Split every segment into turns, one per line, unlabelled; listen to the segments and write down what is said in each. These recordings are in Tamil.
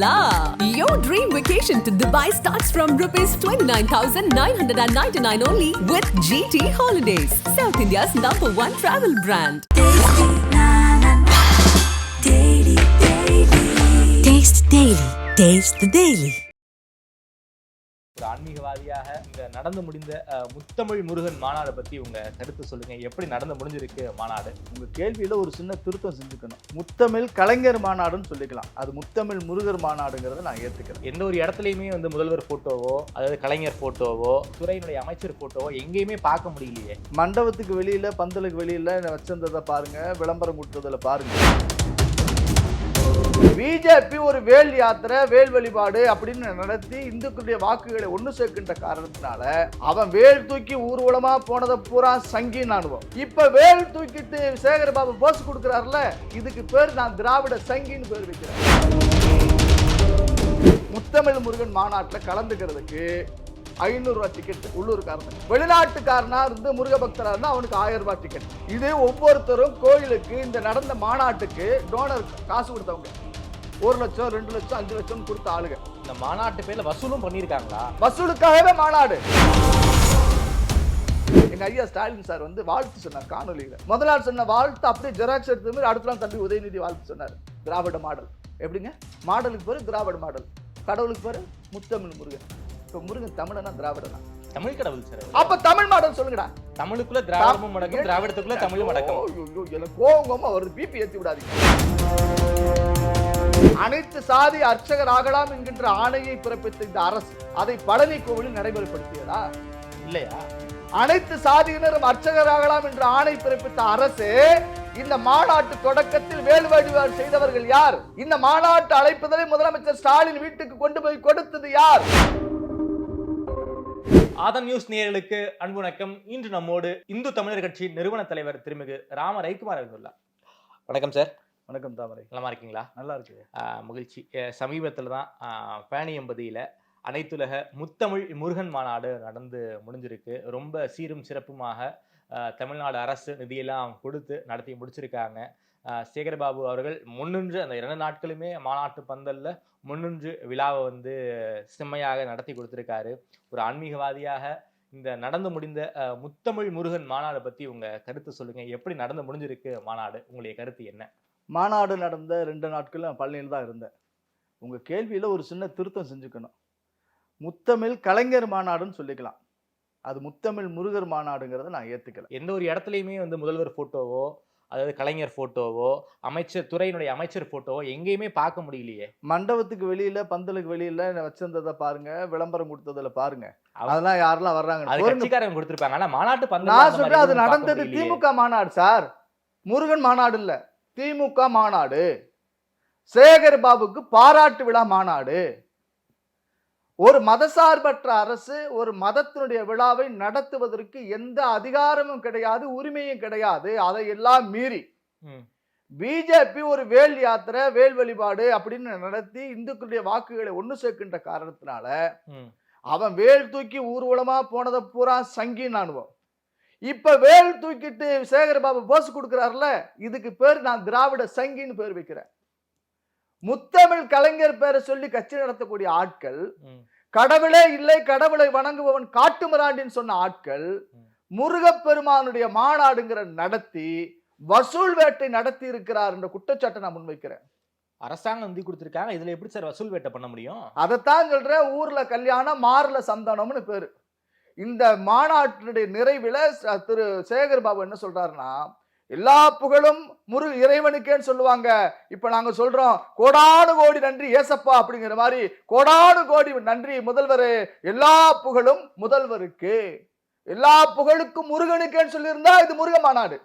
la! Your dream vacation to Dubai starts from ₹29,999 only with GT Holidays, South India's #1 travel brand.
Taste Daily. Taste the Daily.
ஒரு ஆன்மீகவாதியாக இந்த நடந்து முடிந்த முத்தமிழ் முருகன் மாநாடு பத்தி உங்க கருத்து சொல்லுங்க. எப்படி நடந்து முடிஞ்சிருக்கு மாநாடு?
உங்க கேள்வியில ஒரு சின்ன திருத்தம் செஞ்சுக்கணும். முத்தமிழ் கலைஞர் மாநாடுன்னு சொல்லிக்கலாம். அது முத்தமிழ் முருகர் மாநாடுங்கிறத நான் ஏத்துக்கிறேன்.
எந்த ஒரு இடத்துலயுமே முதல்வர் போட்டோவோ, அதாவது கலைஞர் போட்டோவோ, துறையினுடைய அமைச்சர் போட்டோவோ எங்கேயுமே பார்க்க முடியலையே.
மண்டபத்துக்கு வெளியில, பந்தலுக்கு வெளியில வச்சிருந்ததை பாருங்க, விளம்பரம் கொடுத்ததுல பாருங்க. பிஜேபி ஒரு வேல் யாத்திரை, வேல் வழிபாடு அப்படின்னு நடத்தி இந்துக்களுடைய வாக்குகளை ஒண்ணு சேர்க்கின்ற காரணத்தினால அவன் வேல் தூக்கி ஊர்வலமா போனதை பூரா சங்கி நானுவோம். இப்ப வேல் தூக்கிட்டு சேகர்பாபு போஸ் கொடுக்கிறாருல, இதுக்கு பேர் நான் திராவிட சங்கின்னு பேர் வைக்கிறேன். முத்தமிழ் முருகன் மாநாட்டில் கலந்துக்கிறதுக்கு 500 ரூபாய் டிக்கெட் உள்ளூர்காரன், வெளிநாட்டுக்காரனா இருந்து முருக பக்தரா இருந்தா அவனுக்கு 1000 ரூபாய் டிக்கெட். இது ஒவ்வொருத்தரும் கோயிலுக்கு இந்த நடந்த மாநாட்டுக்கு டோனர் காசு கொடுத்தவங்க 1 லட்சம் 2 லட்சம் 5 லட்சம் கொடுத்த ஆளுங்க.
இந்த மாநாட்டு பேர்ல வசூலும் பண்ணிருக்காங்களா?
வசூலுக்காகவே மாநாடு. எங்க ஐயா ஸ்டாலின் சார் வாழ்த்து சொன்னார் காணொலியில. முதல் நாள் சொன்ன வாழ்த்து அப்படியே ஜெராக்ஸ் எடுத்த மாதிரி அடுத்த நாள் தம்பி உதயநிதி வாழ்த்து சொன்னார். திராவிட மாடல். எப்படிங்க? மாடலுக்கு பேரு திராவிட மாடல், கடவுளுக்கு பேரு முத்தமிழ் முருகன். இப்ப முருகன் தமிழனா திராவிடனா?
தமிழ் கடவுள் சார்.
அப்ப தமிழ் மாடல் சொல்லுங்கடா.
தமிழுக்குள்ள திராவிடமும் மடக்கும், திராவிடத்துக்குள்ள தமிழும் மடக்கும்.
எனக்கு கோவமா வருது, பிபி ஏத்தி விடாதீங்க. அனைத்து சாதி அர்ச்சகர் ஆகலாம் என்கின்ற ஆணையை பிறப்பித்த இந்த அரசு அதை பழனி கோவிலில் நடைமுறைப்படுத்தியதா
இல்லையா?
அனைத்து சாதியினரும் அர்ச்சகராகலாம் என்ற ஆணை பிறப்பித்த அரசு இந்த மாநாட்டு தொடக்கத்தில் வேல் வழிபாடு செய்தவர்கள் யார்? இந்த மாநாட்டு அழைப்புதலை முதலமைச்சர் ஸ்டாலின் வீட்டுக்கு கொண்டு போய் கொடுத்தது யார்?
ஆதன் நியூஸ் நேயர்களுக்கு அன்பு வணக்கம். இன்று நம்மோடு இந்து தமிழர் கட்சி நிறுவன தலைவர் திருமிகு ராம ரவிக்குமார் வந்துள்ளார். வணக்கம் சார்.
வணக்கம் தாமரை.
நலமா இருக்கீங்களா?
நல்லா இருக்கு.
மகிழ்ச்சி. சமீபத்தில் தான் பேணியம்பதியில் அனைத்துலக முத்தமிழ் முருகன் மாநாடு நடந்து முடிஞ்சிருக்கு. ரொம்ப சீரும் சிறப்புமாக தமிழ்நாடு அரசு நிதியெல்லாம் கொடுத்து நடத்தி முடிச்சிருக்காங்க. சேகர்பாபு அவர்கள் முன்னின்று அந்த 2 நாட்களுமே மாநாட்டு பந்தல்ல முன்னின்று விழாவை செம்மையாக நடத்தி கொடுத்துருக்காரு. ஒரு ஆன்மீகவாதியாக இந்த நடந்து முடிந்த முத்தமிழ் முருகன் மாநாடு பத்தி உங்க கருத்து சொல்லுங்க. எப்படி நடந்து முடிஞ்சிருக்கு மாநாடு? உங்களுடைய கருத்து என்ன?
மாநாடு நடந்த 2 நாட்கள் நான் பழனியில் தான் இருந்தேன். உங்க கேள்வியில ஒரு சின்ன திருத்தம் செஞ்சுக்கணும். முத்தமிழ் கலைஞர் மாநாடுன்னு சொல்லிக்கலாம். அது முத்தமிழ் முருகர் மாநாடுங்கிறத நான் ஏத்துக்கல.
எந்த ஒரு இடத்துலயுமே முதல்வர் போட்டோவோ, அதாவது கலைஞர் போட்டோவோ, அமைச்சர் துறையினுடைய அமைச்சர் போட்டோவோ எங்கேயுமே பார்க்க முடியலையே. மண்டபத்துக்கு வெளியில, பந்தலுக்கு வெளியில வச்சிருந்ததை பாருங்க, விளம்பரம் கொடுத்ததுல பாருங்க. அதெல்லாம் யாரெல்லாம் வர்றாங்க? கட்சிக்காரங்க கொடுத்திருப்பாங்க. ஆனா மாநாட்டு பந்தல்
நான் சொல்றேன், அது நடந்தது திமுக மாநாடு சார், முருகன் மாநாடு இல்ல. திமுக மாநாடு, சேகர்பாபுக்கு பாராட்டு விழா மாநாடு. ஒரு மதசார்பற்ற அரசு ஒரு மதத்தினுடைய விழாவை நடத்துவதற்கு எந்த அதிகாரமும் கிடையாது, உரிமையும் கிடையாது. அதையெல்லாம் மீறி பிஜேபி ஒரு வேல் யாத்திரை, வேல் வழிபாடு அப்படின்னு நடத்தி இந்துக்களுடைய வாக்குகளை ஒண்ணு சேர்க்கின்ற காரணத்தினால அவன் வேல் தூக்கி ஊர்வலமா போனதை பூரா சங்கி நானுவோம். இப்ப வேல் தூக்கிட்டு சேகர்பாபு போஸ் கொடுக்கிறாருல, இதுக்கு பேர் நான் திராவிட சங்கின்னு பேர் வைக்கிறேன். முத்தமிழ் கலைஞர் பேரை சொல்லி கட்சி நடத்தக்கூடிய ஆட்கள், கடவுளே இல்லை கடவுளை வணங்குபவன் காட்டுமிராண்டின்னு சொன்ன ஆட்கள், முருகப்பெருமானுடைய மாநாடுங்கிற நடத்தி வசூல் வேட்டை நடத்தி இருக்கிறார் என்ற குற்றச்சாட்டை நான் முன்வைக்கிறேன்.
அரசாங்கம் நிதி கொடுத்திருக்காங்க, இதுல எப்படி சார் வசூல் வேட்டை பண்ண முடியும்?
அதைத்தான் சொல்றேன். ஊர்ல கல்யாணம், மாறுல சந்தானம்னு பேரு. இந்த மாநாட்டினுடைய நிறைவுல திரு சேகர்பாபு என்ன சொல்றாருன்னா, எல்லா புகழும் இறைவனுக்கேன்னு சொல்லுவாங்க. இப்ப நாங்க சொல்றோம், கோடானு கோடி நன்றி ஏசப்பா அப்படிங்கிற மாதிரி கோடானு கோடி நன்றி முதல்வரே, எல்லா புகழும் முதல்வருக்கு, எல்லா புகழுக்கும் முருகனுக்கேன்னு சொல்லியிருந்தா இது முருக மாநாடு.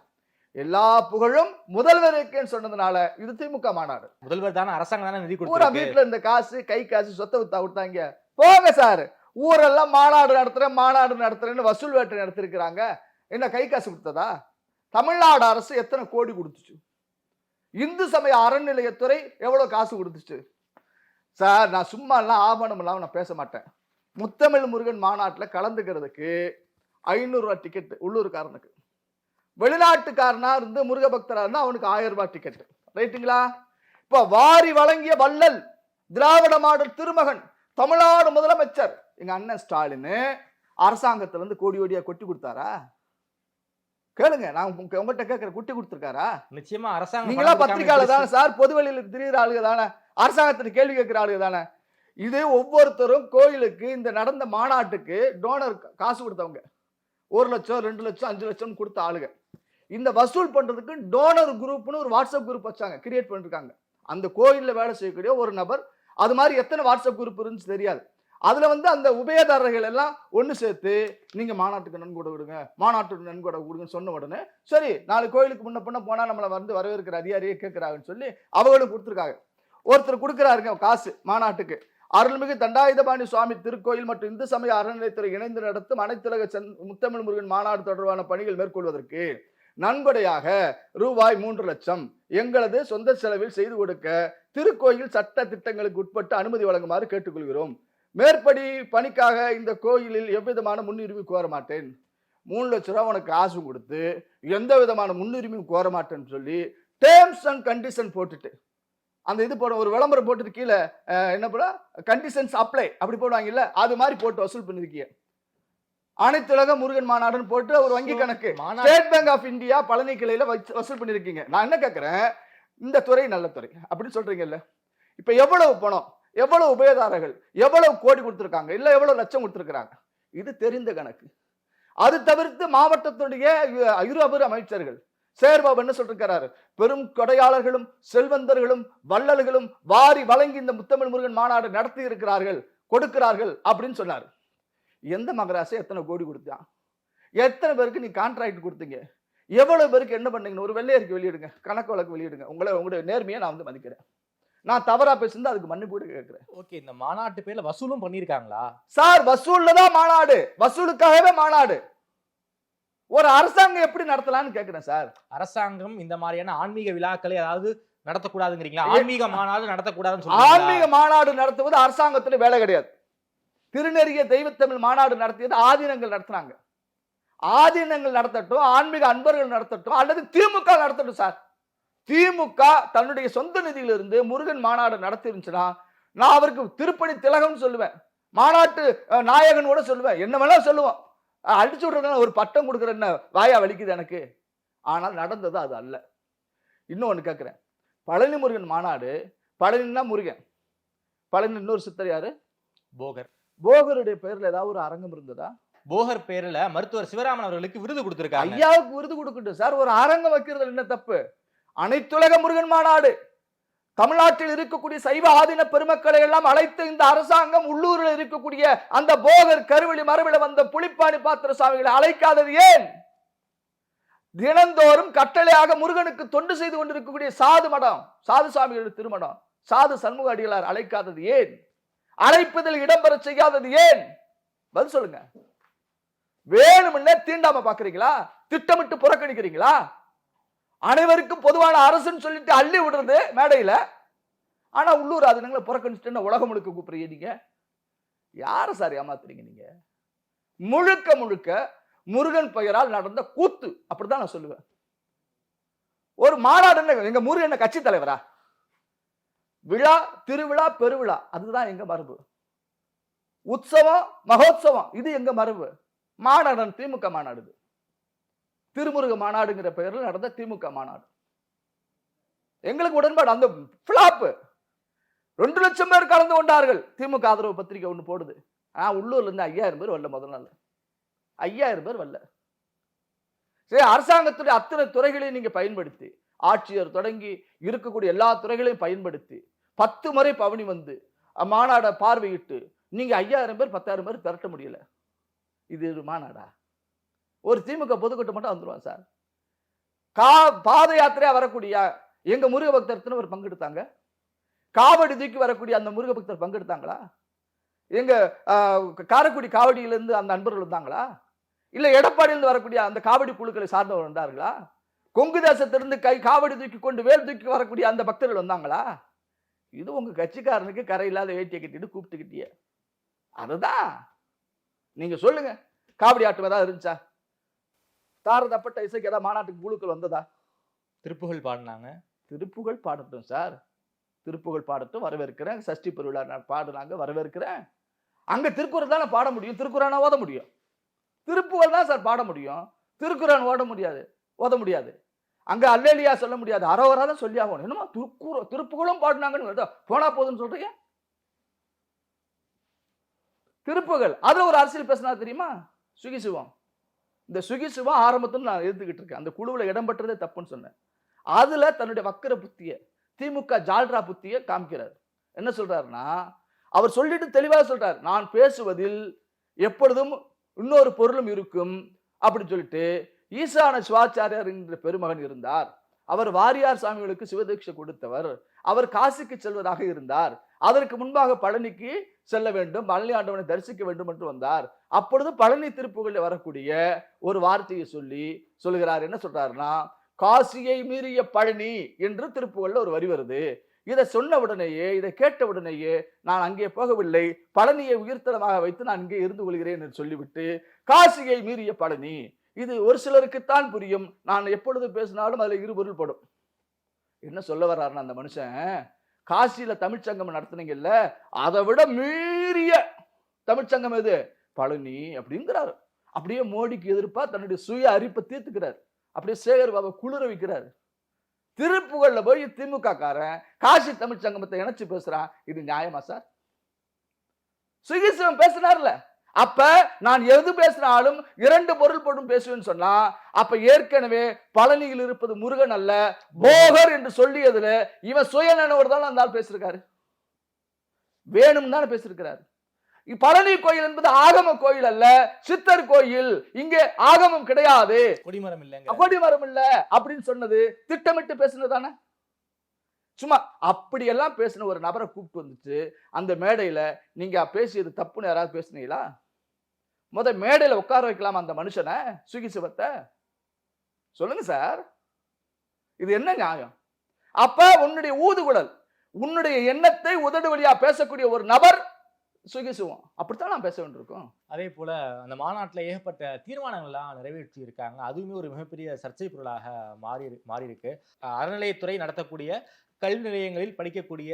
எல்லா புகழும் முதல்வருக்குன்னு சொன்னதுனால இது திமுக மாநாடு.
முதல்வர் தானே, அரசாங்கம் தானே நிதி
பூரா வீட்டுல இந்த காசு, கை காசு, சொத்தை வித்தா விட்டாங்க. போங்க சார், ஊரெல்லாம் மாநாடு நடத்துறேன்னு வசூல் வேட்டை நடத்திருக்கிறாங்க. என்ன கை காசு கொடுத்ததா? தமிழ்நாடு அரசு எத்தனை கோடி கொடுத்துச்சு? இந்து சமய அறநிலையத்துறை எவ்வளவு காசு கொடுத்துச்சு? சார், நான் சும்மா எல்லாம் ஆவணம் இல்லாம நான் பேச மாட்டேன். முத்தமிழ் முருகன் மாநாட்டில் கலந்துக்கிறதுக்கு 500 ரூபாய் டிக்கெட் உள்ளூர்காரனுக்கு, வெளிநாட்டுக்காரனா இருந்து முருக பக்தரா இருந்தா அவனுக்கு 1000 ரூபாய் டிக்கெட். ரைட்டுங்களா? இப்ப வாரி வழங்கிய வள்ளல் திராவிட மாடல் திருமகன், தமிழ்நாடு முதலமைச்சர் எங்க அண்ணன் ஸ்டாலின் அரசாங்கத்துல இருந்து கோடி கோடியா கொட்டி கொடுத்தாரா? கேளுங்க, நான் உங்ககிட்ட கேட்கிற, குட்டி கொடுத்திருக்காரா?
நிச்சயமா அரசாங்கம்
நீங்களா பத்திரிகையாளர் தானே சார், பொதுவெளியில திரிகிற ஆளுக தானே, அரசாங்கத்தின் கேள்வி கேட்கிற ஆளுக தானே. இது ஒவ்வொருத்தரும் கோயிலுக்கு இந்த நடந்த மாநாட்டுக்கு டோனர் காசு கொடுத்தவங்க, 1 லட்சம் 2 லட்சம் 5 லட்சம் கொடுத்த ஆளுங்க. இந்த வசூல் பண்றதுக்கு டோனர் குரூப்னு ஒரு வாட்ஸ்அப் குரூப் வச்சாங்க, கிரியேட் பண்ணிருக்காங்க. அந்த கோயில்ல வேலை செய்யக்கூடிய ஒரு நபர், அது மாதிரி எத்தனை வாட்ஸ்அப் குரூப் இருந்துச்சு தெரியாது. அதுல அந்த உபயதாரர்கள் எல்லாம் ஒண்ணு சேர்த்து நீங்க மாநாட்டுக்கு நன்கொடை கொடுங்க, மாநாட்டுக்கு நன்கொடை கொடுங்கன்னு சொன்ன உடனே சரி, 4 கோயிலுக்கு முன்ன பண்ண போனா நம்மளை வரவேற்கிற அதிகாரியே கேட்கிறாங்கன்னு சொல்லி அவங்களும் கொடுத்துருக்காங்க. ஒருத்தர் கொடுக்கிறாருங்க காசு மாநாட்டுக்கு. அருள்மிகு தண்டாயுதபாணி சுவாமி திருக்கோயில் மற்றும் இந்து சமய அறநிலையத்துறை இணைந்து நடத்தும் அனைத்துலக முத்தமிழ் முருகன் மாநாடு தொடர்பான பணிகள் மேற்கொள்வதற்கு நன்கொடையாக ரூபாய் 3 லட்சம் எங்களது சொந்த செலவில் செய்து கொடுக்க திருக்கோயில் சட்ட திட்டங்களுக்கு உட்பட்டு அனுமதி வழங்குமாறு கேட்டுக்கொள்கிறோம். மேற்படி பணிக்காக இந்த கோயிலில் எவ்விதமான முன்னுரிமை கோர மாட்டேன். 3 லட்ச ரூபா உனக்கு காசு கொடுத்து எந்த விதமான முன்னுரிமையும் கோர மாட்டேன்னு சொல்லி டேர்ம்ஸ் அண்ட் கண்டிஷன் போட்டுட்டு அந்த இது போட ஒரு விளம்பரம் போட்டுட்டு கீழே என்ன போட கண்டிஷன்ஸ் அப்ளை அப்படி போடுவாங்கல்ல, அது மாதிரி போட்டு வசூல் பண்ணிருக்கீங்க. அனைத்துலக முருகன் மாநாடுன்னு போட்டு ஒரு வங்கி கணக்கு State Bank of India Palani கிளையில வசூல் பண்ணிருக்கீங்க. நான் என்ன கேட்கிறேன், இந்த துறை நல்ல துறை அப்படின்னு சொல்றீங்கல்ல, இப்ப எவ்வளவு பணம், எவ்வளவு உபயதாரர்கள், எவ்வளவு கோடி கொடுத்திருக்காங்க, இல்ல எவ்வளவு லட்சம் கொடுத்திருக்காங்க, இது தெரிந்த கணக்கு. அது தவிர்த்து மாவட்டத்துடைய இருபெரும் அமைச்சர்கள் சேர்பாபு என்ன சொல்றாரு, பெரும் கொடையாளர்களும் செல்வந்தர்களும் வள்ளல்களும் வாரி வழங்கி இந்த முத்தமிழ் முருகன் மாநாடு நடத்தி இருக்கிறார்கள், கொடுக்கிறார்கள் அப்படின்னு சொன்னாரு. எந்த மகராசை எத்தனை கோடி கொடுத்தான், எத்தனை பேருக்கு நீ கான்ட்ராக்ட் கொடுத்தீங்க, எவ்வளவு பேருக்கு என்ன பண்ணீங்கன்னு ஒரு வெள்ளை அறிக்கை வெளியிடுங்க, கணக்கு வழக்கு வெளியிடுங்க. உங்களுடைய நேர்மையை நான் மதிக்கிறேன். நான் தவறா பேசியிருந்தா அதுக்கு மன்னிப்பு கேட்கிறேன்.
ஓகே, இந்த மாநாட்டு பேர்ல வசூலும் பண்ணிருக்காங்களா
சார்? வசூல்ல தான் மாநாடு, வசூலுக்காகவே மாநாடு. ஒரு அரசாங்கம் எப்படி நடத்தலாம்னு கேட்கிறேன் சார்.
அரசாங்கம் இந்த மாதிரியான ஆன்மீக விழாக்களை அதாவது நடத்தக்கூடாதுங்கிறீங்களா? ஆன்மீக மாநாடு நடத்தக்கூடாதுன்னு
ஆன்மீக மாநாடு நடத்துவது அரசாங்கத்துல வேலை கிடையாது. திருநெறிய தெய்வத்தமிழ் மாநாடு நடத்தியது ஆதீனங்கள் நடத்தினாங்க. ஆதீனங்கள் நடத்தட்டும், ஆன்மீக அன்பர்கள் நடத்தட்டும், அல்லது திமுக நடத்தட்டும் சார். திமுக தன்னுடைய சொந்த நிதியிலிருந்து முருகன் மாநாடு நடத்தி இருந்துச்சுன்னா நான் அவருக்கு திருப்பணி திலகம் சொல்லுவேன், மாநாட்டு நாயகன் கூட சொல்லுவேன், என்ன வேணா சொல்லுவோம். அடிச்சு விடுறது ஒரு பட்டம் கொடுக்குற என்ன வாயா வலிக்குது எனக்கு. ஆனால் நடந்தது அது அல்ல. இன்னொன்னு கேட்கிறேன், பழனி முருகன் மாநாடு, பழனின்னா முருகன், பழனி இன்னொரு சித்தர் யாரு?
போகர்.
போகருடைய பேர்ல ஏதாவது ஒரு அரங்கம் இருந்ததா?
போகர் பேர்ல மருத்துவர் சிவராமன் அவர்களுக்கு விருது கொடுத்திருக்காங்க.
ஐயாவுக்கு விருது கொடுக்கட்டும் சார், ஒரு அரங்கம் வைக்கிறது என்ன தப்பு? அனைத்துலக முருகன் மாநாடு, தமிழ்நாட்டில் இருக்கக்கூடிய சைவ ஆதீன பெருமக்களை எல்லாம் அழைத்து இந்த அரசாங்கம் உள்ளூரில் இருக்கக்கூடிய அந்த போகர் கருவெளி மரபில வந்த புலிப்பாணி பாத்திர சாமிகளை அழைக்காதது ஏன்? தினந்தோறும் கட்டளையாக முருகனுக்கு தொண்டு செய்து கொண்டிருக்கக்கூடிய சாது மடம், சாது சாமிகள் திருமணம், சாது சண்முக அடிகளார் அழைக்காதது ஏன்? அழைப்பதில் இடம்பெற செய்யாதது ஏன்? பதில் சொல்லுங்க. வேணும்னே தீண்டாம பாக்குறீங்களா? திட்டமிட்டு புறக்கணிக்கிறீங்களா? அனைவருக்கும் பொதுவான அரசுன்னு சொல்லிட்டு அள்ளி விடுறது மேடையில, ஆனா உள்ளூர் ஆதீனங்களை புறக்கணிச்சுட்டு உலகம் முழுக்க கூப்பிடுறீங்க. நீங்க யார சார் ஏமாத்துறீங்க? நீங்க முழுக்க முழுக்க முருகன் பெயரால் நடந்த கூத்து, அப்படிதான் நான் சொல்லுவேன். ஒரு மாநாடு எங்க முருகன் கட்சி தலைவரா? விழா, திருவிழா, பெருவிழா, அதுதான் எங்க மரபு. உற்சவம், மகோத்சவம், இது எங்க மரபு. மாநாடு திமுக மாநாடு, திருமுருக மாநாடுங்கிற பெயரில் நடந்த திமுக மாநாடு எங்களுக்கு உடன்பாடு. அந்த பிளாப் 2 லட்சம் பேர் கலந்து கொண்டார்கள். திமுக ஆதரவு பத்திரிகை ஒண்ணு போடுது, உள்ளூர்ல இருந்து 5000 பேர் வரல. முதல் நாள் 5000 பேர் வரல. சரி, அரசாங்கத்துடைய அத்தனை துறைகளையும் நீங்க பயன்படுத்தி, ஆட்சியர் தொடங்கி இருக்கக்கூடிய எல்லா துறைகளையும் பயன்படுத்தி 10 முறை பவனி வந்து மாநாட பார்வையிட்டு நீங்க 5000 பேர் 10,000 பேர் திரட்ட முடியல. இது மாநாடா? ஒரு திமுக பொதுக்கூட்டம் மட்டும் வந்துருவான் சார். பாத யாத்திரையா வரக்கூடிய எங்க முருக பக்தர் ஒரு பங்கெடுத்தாங்க. காவடி தூக்கி வரக்கூடிய அந்த முருக பக்தர் பங்கெடுத்தாங்களா? எங்க காரைக்குடி காவடியிலிருந்து அந்த அன்பர்கள் வந்தாங்களா? இல்ல எடப்பாடியிலிருந்து வரக்கூடிய அந்த காவடி குழுக்களை சார்ந்தவர் வந்தார்களா? கொங்கு தேசத்திலிருந்து காவடி தூக்கி கொண்டு வேல் தூக்கி வரக்கூடிய அந்த பக்தர்கள் வந்தாங்களா? இது உங்க கட்சிக்காரனுக்கு கரையில்லாத வேட்டியை கட்டிட்டு கூப்பிட்டுக்கிட்டிய. அதுதான் நீங்க சொல்லுங்க. காவடி ஆட்டம் ஏதாவது இருந்துச்சா? தாரதப்பட்ட இசைக்கு ஏதாவது மாநாட்டுக்கு குழுக்கள் வந்ததா?
திருப்புகள் பாடினாங்க.
திருப்புகள் பாடட்டும் சார், திருப்புகழ் பாடத்தை வரவேற்கிறேன். சஷ்டி பெருவிழா பாடுனாங்க, வரவேற்கிறேன். அங்க திருக்குறள் தானே பாட முடியும், திருக்குறான ஓத முடியும். திருப்புகழ் தான் சார் பாட முடியும், திருக்குறான் ஓத முடியாது. அங்க அல்லேலியா சொல்ல முடியாது, அரோகரா தான் சொல்லி ஆகணும். என்னமா திருப்புகழும் பாடினாங்கன்னு போனா போதுன்னு சொல்றீங்க. திருப்புகழ் அதுல ஒரு அரசியல் பேசினா தெரியுமா? சுகிசிவம். இந்த சுகிசிவம் ஆரம்பத்தில் நான் எதிர்த்துக்கிட்டு இருக்கேன். அந்த குழுவுல இடம் பெற்றதே தப்புன்னு சொன்னேன். அதுல தன்னுடைய வக்கர புத்திய, திமுக ஜால்ரா புத்திய காமிக்கிறார். என்ன சொல்றாருன்னா, அவர் சொல்லிட்டு தெளிவாக சொல்றார், நான் பேசுவதில் எப்பொழுதும் இன்னொரு பொருளும் இருக்கும் அப்படின்னு சொல்லிட்டு. ஈசான சிவாச்சாரியார் என்ற பெருமகன் இருந்தார். அவர் வாரியார் சாமிகளுக்கு சிவதீட்சை கொடுத்தவர். அவர் காசிக்கு செல்வதாக இருந்தார். அதற்கு முன்பாக பழனிக்கு செல்ல வேண்டும், பழனி ஆண்டவனை தரிசிக்க வேண்டும் என்று வந்தார். அப்பொழுது பழனி திருப்புகளில் வரக்கூடிய ஒரு வார்த்தையை சொல்லுகிறார். என்ன சொல்றாருன்னா, காசியை மீறிய பழனி என்று திருப்புகள்ல ஒரு வரி வருது. இதை சொன்ன உடனேயே, இதை கேட்ட உடனேயே, நான் அங்கே போகவில்லை, பழனியை உயிர்த்தலமாக வைத்து நான் இங்கே இருந்து கொள்கிறேன் என்று சொல்லிவிட்டு காசியை மீறிய பழனி. இது ஒரு சிலருக்குத்தான் புரியும். நான் எப்பொழுது பேசினாலும் அதுல இருபொருள் படும். என்ன சொல்ல வர்றாருன்னா, அந்த மனுஷன் காசியில தமிழ்ச்சங்கம் நடத்துனீங்கல்ல, அதை விட மீறிய தமிழ்ச்சங்கம் எது? பழனி அப்படிங்கிறாரு. அப்படியே மோடிக்கு எதிர்ப்பா தன்னுடைய சுய அரிப்பை தீர்த்துக்கிறார். அப்படியே சேகர் பாபா குளிர வைக்கிறார். திருப்புகள்ல போய் திமுக காரன் காசி தமிழ் சங்கமத்தை இணைச்சு பேசுறான். இது நியாயமா சார்? சுகிசிவம் பேசினார்ல, அப்ப நான் எது பேசினாலும் இரண்டு பொருள் போடும் பேசுவேன்னு சொன்னா, அப்ப ஏற்கனவே பழனியில் இருப்பது முருகன் அல்ல போகர் என்று சொல்லியதுல இவன் சுயநனவோடு தான் அந்த ஆள் பேசிருக்காரு. வேணும் தானே பேசிருக்கிறாரு. பழனி கோயில் என்பது ஆகம கோயில் அல்ல, சித்தர் கோயில். இங்கே ஆகமம் கிடையாது, கொடிமரம் இல்ல அப்படின்னு சொன்னது திட்டமிட்டு பேசினதானே. சும்மா அப்படியெல்லாம் பேசின ஒரு நபரை கூப்பிட்டு வந்துச்சு அந்த மேடையில, நீங்க பேசியது தப்புன்னு யாராவது பேசுனீங்களா? மேடையில உட்கார வைக்கலாம் அந்த மனுஷனை, சுகிசிவத்தை. சொல்லுங்க சார், இது என்ன நியாயம்? அப்ப உன்னுடைய ஊதுகுழல், உன்னுடைய எண்ணத்தை உதடு வழியா பேசக்கூடிய ஒரு நபர் சுகிசிவம். அப்படித்தான் நான் பேச வேண்டியிருக்கோம்.
அதே போல அந்த மாநாட்டில் ஏகப்பட்ட தீர்மானங்கள்லாம் நிறைவேற்றி இருக்காங்க. அதுவுமே ஒரு மிகப்பெரிய சர்ச்சை பொருளாக மாறி இருக்கு. அறநிலையத்துறை நடத்தக்கூடிய கல்வி நிலையங்களில் படிக்கக்கூடிய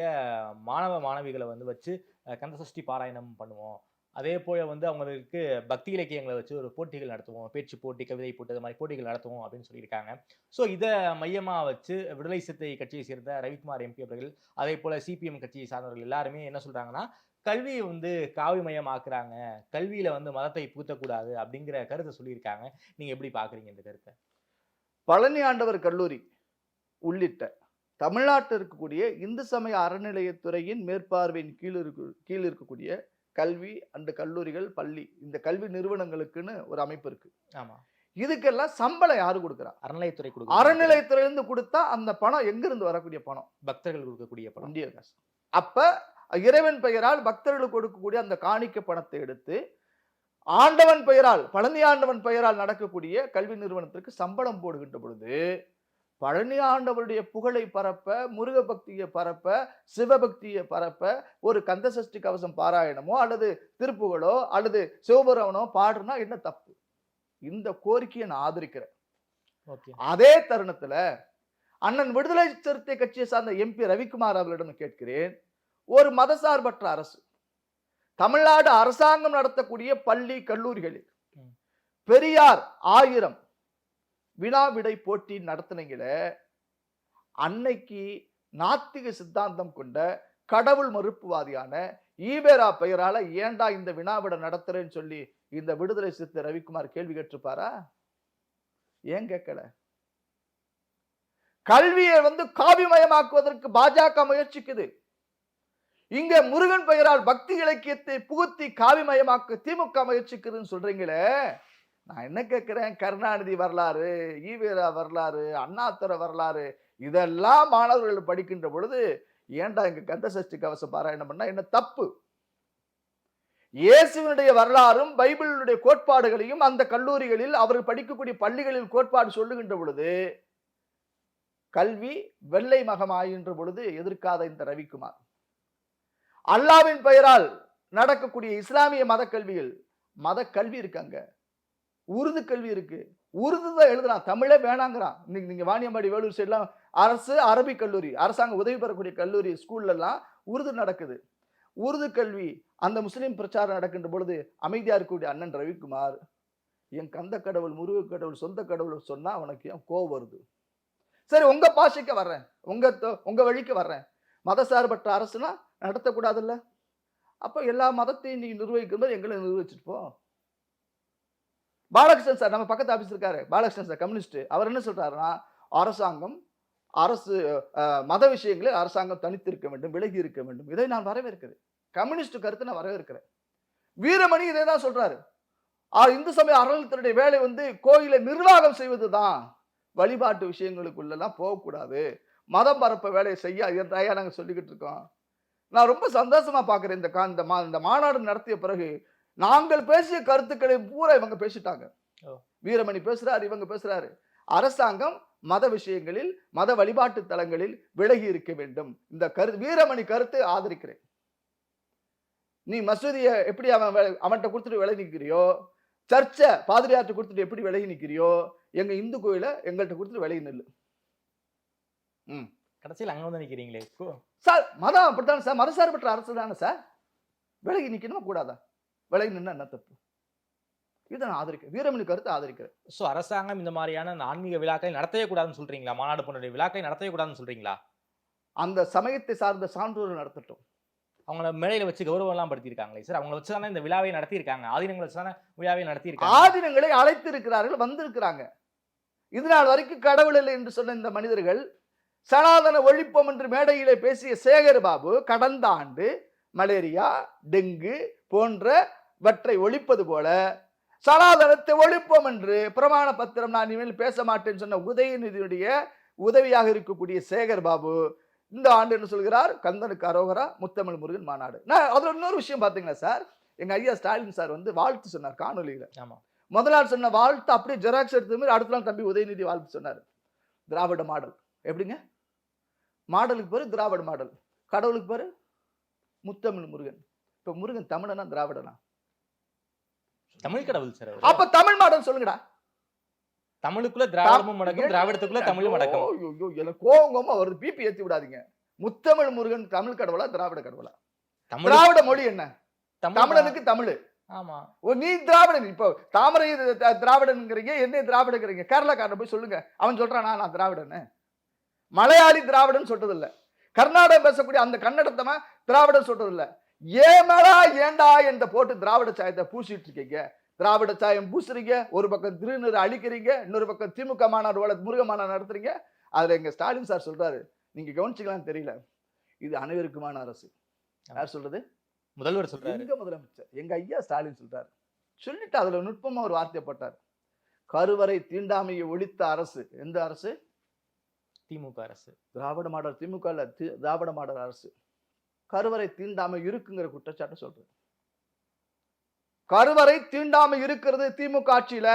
மாணவ மாணவிகளை வச்சு கந்தசஷ்டி பாராயணம் பண்ணுவோம். அதே போல அவங்களுக்கு பக்தி இலக்கியங்களை வச்சு ஒரு போட்டிகள் நடத்துவோம், பேச்சு போட்டி, கவிதை போட்டி, அது மாதிரி போட்டிகள் நடத்துவோம் அப்படின்னு சொல்லியிருக்காங்க. ஸோ இதை மையமாக வச்சு விடுதலை சிறுத்தை கட்சியை சேர்ந்த ரவிக்குமார் எம்பி அவர்கள், அதே போல சிபிஎம் கட்சியை சார்ந்தவர்கள் எல்லாருமே என்ன சொல்றாங்கன்னா, கல்வியை காவி மையமாக்குறாங்க, கல்வியில மதத்தை புகுத்தக்கூடாது அப்படிங்கிற கருத்தை சொல்லியிருக்காங்க. நீங்க எப்படி பாக்குறீங்க இந்த கருத்தை?
பழனி ஆண்டவர் கல்லூரி உள்ளிட்ட தமிழ்நாட்டில் இருக்கக்கூடிய இந்து சமய அறநிலையத்துறையின் மேற்பார்வையின் கீழ் இருக்கக்கூடிய கல்வி அண்டு கல்லூரிகள், பள்ளி, இந்த கல்வி நிறுவனங்களுக்குன்னு ஒரு அமைப்பு இருக்கு.
ஆமா,
இதுக்கெல்லாம் சம்பளம் யாரு கொடுக்குறா?
அறநிலையத்துறை.
அறநிலையத்துறையிலிருந்து கொடுத்தா அந்த பணம் எங்க இருந்து வரக்கூடிய பணம்?
பக்தர்கள் கொடுக்கக்கூடிய பணம்,
இந்திய காசு. அப்ப இறைவன் பெயரால் பக்தர்களுக்கு கொடுக்கக்கூடிய அந்த காணிக்க பணத்தை எடுத்து ஆண்டவன் பெயரால், பழனி ஆண்டவன் பெயரால் நடக்கக்கூடிய கல்வி நிறுவனத்திற்கு சம்பளம் போடுகின்ற பொழுது, பழனி ஆண்டவருடைய புகழை பரப்ப, முருக பக்தியை பரப்ப, சிவபக்தியை பரப்ப ஒரு கந்தசஷ்டி கவசம் பாராயணமோ அல்லது திருப்புகளோ அல்லது சிவபுராணமோ பாடுனா என்ன தப்பு? இந்த கோரிக்கையை நான் ஆதரிக்கிறேன். அதே தருணத்துல அண்ணன் விடுதலை சிறுத்தை கட்சியை சார்ந்த எம்பி ரவிக்குமார் அவர்களிடம் கேட்கிறேன், ஒரு மதசார்பற்ற அரசு, தமிழ்நாடு அரசாங்கம் நடத்தக்கூடிய பள்ளி கல்லூரிகளில் பெரியார் 1000 வினா விடை போட்டி நடத்தினீங்களே, அன்னைக்கு நாத்திக சித்தாந்தம் கொண்ட கடவுள் மறுப்புவாதியான ஈவேரா பெயரால ஏண்டா இந்த வினாவிட நடத்துறேன்னு சொல்லி இந்த விடுதலை சிறுத்தை ரவிக்குமார் கேள்வி கேட்டிருப்பாரா? ஏன் கேட்கல? கல்வியை காவிமயமாக்குவதற்கு பாஜக முயற்சிக்குது. இங்க முருகன் பெயரால் பக்தி இலக்கியத்தை புகுத்தி காவிமயமாக்க திமுக முயற்சிக்குதுன்னு சொல்றீங்களே. நான் என்ன கேட்கிறேன், கருணாநிதி வரலாறு, ஈவேரா வரலாறு, அண்ணாதுரை வரலாறு இதெல்லாம் மாணவர்கள் படிக்கின்ற பொழுது ஏன்டா இங்க கந்தசஷ்டி கவசம் பாராயணம் பண்ணா என்ன தப்பு? இயேசுவினுடைய வரலாறும் பைபிளுடைய கோட்பாடுகளையும் அந்த கல்லூரிகளில் அவர்கள் படிக்கக்கூடிய பள்ளிகளில் கோட்பாடு சொல்லுகின்ற பொழுது, கல்வி வெள்ளை மகமாகின்ற பொழுது எதிர்க்காத இந்த ரவிக்குமார், அல்லாவின் பெயரால் நடக்கக்கூடிய இஸ்லாமிய மத கல்வியில் மத கல்வி இருக்காங்க, உருது கல்வி இருக்கு, உருது தான் எழுதுறான், தமிழே வேணாங்கிறான். இன்னைக்கு நீங்க வாணியம்பாடி வேலூர் சைட்லாம் அரசு அரபிக் கல்லூரி, அரசாங்கம் உதவி பெறக்கூடிய கல்லூரி ஸ்கூல்ல எல்லாம் உருது நடக்குது. உருது கல்வி அந்த முஸ்லீம் பிரச்சாரம் நடக்கின்ற பொழுது அமைதியா இருக்கக்கூடிய அண்ணன் ரவிக்குமார், என் கந்த கடவுள் முருக கடவுள் சொந்த கடவுள் சொன்னா அவனுக்கு ஏன் கோவம் வருது? சரி, உங்க பாஷைக்கு வர்றேன், உங்க வழிக்கு வர்றேன். மதசார்பற்ற அரசுனா நடத்தக்கூடாதுல்ல? அப்ப எல்லா மதத்தையும் நீங்க நிர்வகிக்கும்போது எங்களை நிர்வகிச்சுட்டு போ. பாலகிருஷ்ணன் சார் நம்ம பக்கத்து ஆபீஸ் இருக்காரு, பாலகிருஷ்ணன் சார் கம்யூனிஸ்ட், அவர் என்ன சொல்றாருன்னா, அரசாங்கம் அரசு மத விஷயங்களில் அரசாங்கம் தனித்திருக்க வேண்டும், விலகி இருக்க வேண்டும். இதை நான் வரவேற்கிறேன். கம்யூனிஸ்ட் கருத்தை நான் வரவேற்கிறேன். வீரமணி இதை தான் சொல்றாரு. இந்து சமய அறநிலையத்துடைய வேலை கோயிலை நிர்வாகம் செய்வதுதான், வழிபாட்டு விஷயங்களுக்குள்ளெல்லாம் போகக்கூடாது, மதம் பரப்ப வேலையை செய்ய இதையா நாங்கள் சொல்லிக்கிட்டு இருக்கோம். நான் ரொம்ப சந்தோஷமா பார்க்கிறேன். இந்த மாநாடு நடத்திய பிறகு நாங்கள் பேசிய கருத்துக்களை பூரா இவங்க பேசிட்டாங்க. வீரமணி பேசுறாரு, இவங்க பேசுறாரு. அரசாங்கம் மத விஷயங்களில் மத வழிபாட்டு தலங்களில் விலகி இருக்க வேண்டும். இந்த வீரமணி கருத்தை ஆதரிக்கிறேன். நீ மசூதிய எப்படி அவன்கிட்ட கொடுத்துட்டு விலகி நிற்கிறியோ, சர்ச்சை பாதிரியார்ட்ட கொடுத்துட்டு எப்படி விலகி நிற்கிறியோ, எங்க இந்து கோயில எங்கள்கிட்ட கொடுத்துட்டு விலகி நில்லு.
கடைசியில் அங்க வந்து நிக்கிறீங்களே
சார். மதம் அப்படித்தான் சார், மதசார்பற்ற அரசு தானே சார். விலகி நிக்கணுமா கூடாதா? விலகி நின்னா என்ன தப்பு? இதை நான் ஆதரிக்கிறேன், வீரமணி கருத்தை ஆதரிக்கிறேன்.
ஸோ அரசாங்கம் இந்த மாதிரியான ஆன்மீக விழாக்களை நடத்தவே கூடாதுன்னு சொல்றீங்களா? மாநாடு போன்ற விழாக்களை நடத்தவே கூடாதுன்னு சொல்றீங்களா?
அந்த சமயத்தை சார்ந்த சான்றோர்கள் நடத்தட்டும்.
அவங்கள மேடையில வச்சு கௌரவம் எல்லாம் படுத்திருக்காங்களே சார், அவங்களை வச்சுதானே இந்த விழாவை நடத்தியிருக்காங்க, ஆதீனங்களை வச்சுதானே விழாவை நடத்தியிருக்காங்க.
ஆதீனங்களை அழைத்து இருக்கிறார்கள், வந்திருக்கிறாங்க. இதனால் வரைக்கும் கடவுள் இல்லை என்று சொன்ன இந்த மனிதர்கள் சனாதன ஒழிப்போம் என்று மேடையிலே பேசிய சேகர் பாபு கடந்த ஆண்டு மலேரியா, டெங்கு போன்றவற்றை ஒழிப்பது போல சனாதனத்தை ஒழிப்போம் என்று பிரமாண பத்திரம் நான் இனிமேல் பேச மாட்டேன்னு சொன்ன உதயநிதியுடைய உதவியாக இருக்கக்கூடிய சேகர் பாபு இந்த ஆண்டு என்ன சொல்கிறார்? கந்தனுக்கு அரோகரா, முத்தமிழ் முருகன் மாநாடு. நான் அதுல இன்னொரு விஷயம் பாத்தீங்களா சார், எங்க ஐயா ஸ்டாலின் சார் வாழ்த்து சொன்னார் காணொலியில. முதல் நாள் சொன்ன வாழ்த்து அப்படியே ஜெராக்ஸ் எடுத்த மாதிரி அடுத்த நாள் தம்பி உதயநிதி வாழ்த்து சொன்னார். திராவிட மாடல் எப்படிங்க? மாடலுக்கு பேரு திராவிட மாடல், கடவுளுக்கு பேரு முத்தமிழ் முருகன். இப்ப முருகன் தமிழனா திராவிடனா?
தமிழ் கடவுள் சார்.
அப்ப தமிழ் மாடல் சொல்லுங்கடா.
தமிழுக்குள்ள திராவிடமும் நடக்கும், திராவிடத்துக்குள்ள தமிழும் நடக்கும்.
எனக்கு கோவமா வருது, பிபி ஏத்தி விடாதீங்க. முத்தமிழ் முருகன் தமிழ் கடவுளா திராவிட கடவுளா? திராவிட மொழி என்ன? தமிழனுக்கு தமிழ்.
ஆமா,
நீ திராவிடன். இப்போ தாமரை திராவிடன்ங்கிறீங்க, என்ன திராவிடங்கிறீங்க? கேரளாக்காரன் போய் சொல்லுங்க, அவன் சொல்றானா நான் திராவிடன்? மலையாளி திராவிடன் சொல்றது இல்ல, கர்நாடகம் பேசக்கூடிய அந்த கன்னடத்தமா திராவிடன் சொல்றது இல்ல. ஏமடா ஏண்டா என்ற போட்டு திராவிட சாயத்தை பூசிட்டு இருக்கீங்க. திராவிட சாயம் பூசுறீங்க, ஒரு பக்கம் திருநீரை அழிக்கிறீங்க, இன்னொரு பக்கம் திமுக மாநாடு முருக மாநாடு நடத்துறீங்க. அதுல எங்க ஸ்டாலின் சார் சொல்றாரு, நீங்க கவனிச்சுக்கலாம் தெரியல, இது அனைவருக்குமான அரசு. யார் சொல்றது?
முதல்வர் சொல்றாரு.
எங்க முதலமைச்சர் எங்க ஐயா ஸ்டாலின் சொல்றாரு. சொல்லிட்டு அதுல நுட்பமா ஒரு வார்த்தை போட்டார், கருவறை தீண்டாமையை ஒழித்த அரசு. எந்த அரசு?
திமுக அரசு.
திராவிட மாடல் திமுக இல்ல, திராவிட மாடல் அரசு. கருவறை தீண்டாமை இருக்குங்கிற குற்றச்சாட்டு சொல்றது. கருவறை தீண்டாமை இருக்கிறது திமுக ஆட்சியில.